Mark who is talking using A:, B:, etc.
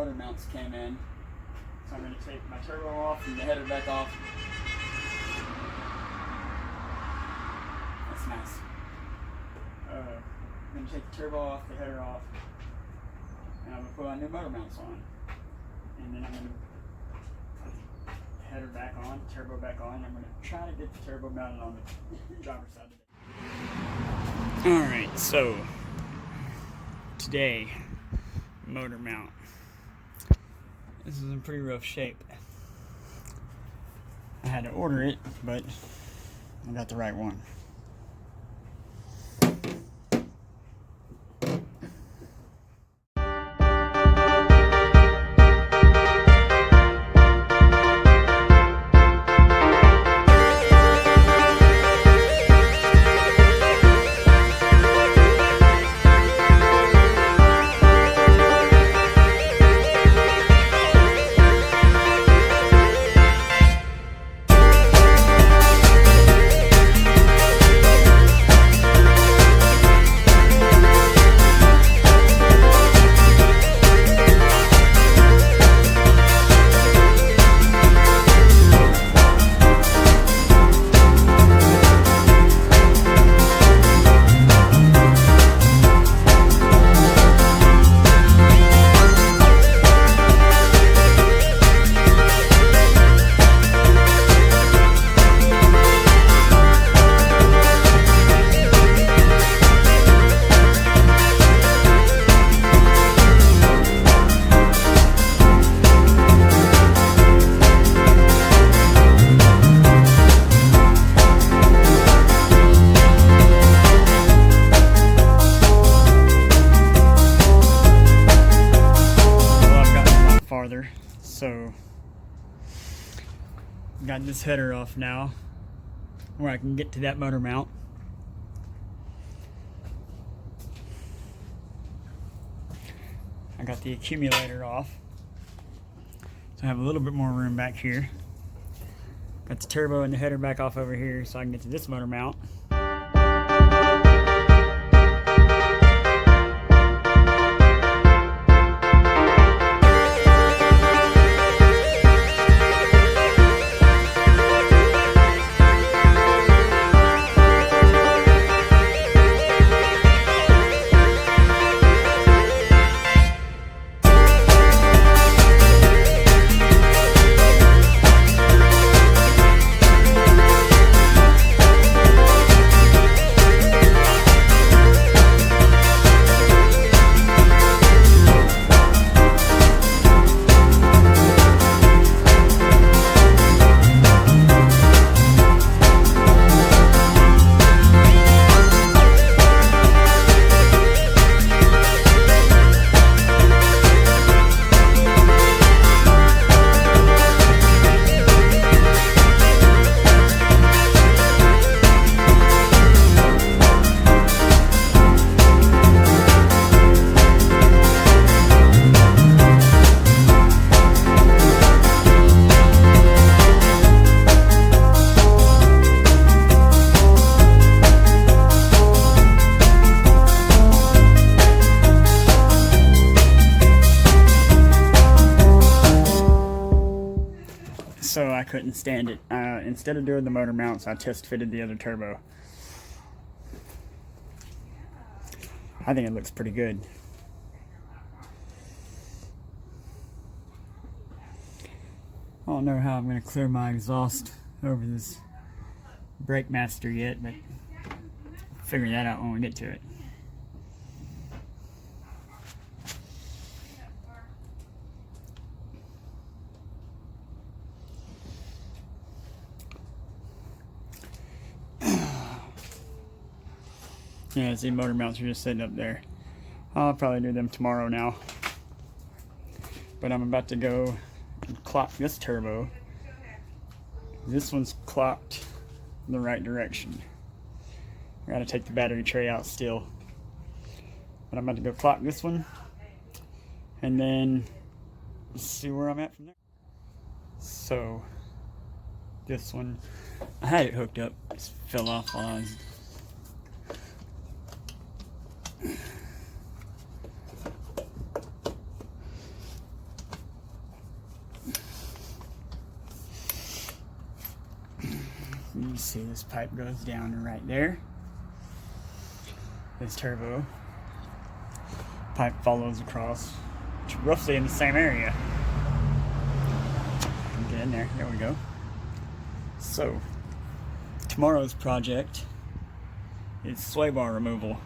A: motor mounts came in. So I'm going to take my turbo off and the header back off. That's nice. I'm going to take the turbo off, the header off, and I'm going to put my new motor mounts on. And then I'm going to put the header back on, turbo back on. I'm going to try to get the turbo mounted on the driver's side today. Alright, so today, motor mount. This is in pretty rough shape. I had to order it, but I got the right one. So got this header off now where I can get to that motor mount. I got the accumulator off, so I have a little bit more room back here. Got the turbo and the header back off over here so I can get to this motor mount. So I couldn't stand it. Instead of doing the motor mounts, I test fitted the other turbo. I think it looks pretty good. I don't know how I'm going to clear my exhaust over this brake master yet, but I'll figure that out when we get to it. Yeah, see, motor mounts are just sitting up there. I'll probably do them tomorrow now. But I'm about to go and clock this turbo. This one's clocked in the right direction. I gotta take the battery tray out still. But I'm about to go clock this one. And then see where I'm at from there. So, this one, I had it hooked up. It just fell off while I was You see this pipe goes down right there. This turbo pipe follows across roughly in the same area. Get in there. There we go. So tomorrow's project is sway bar removal.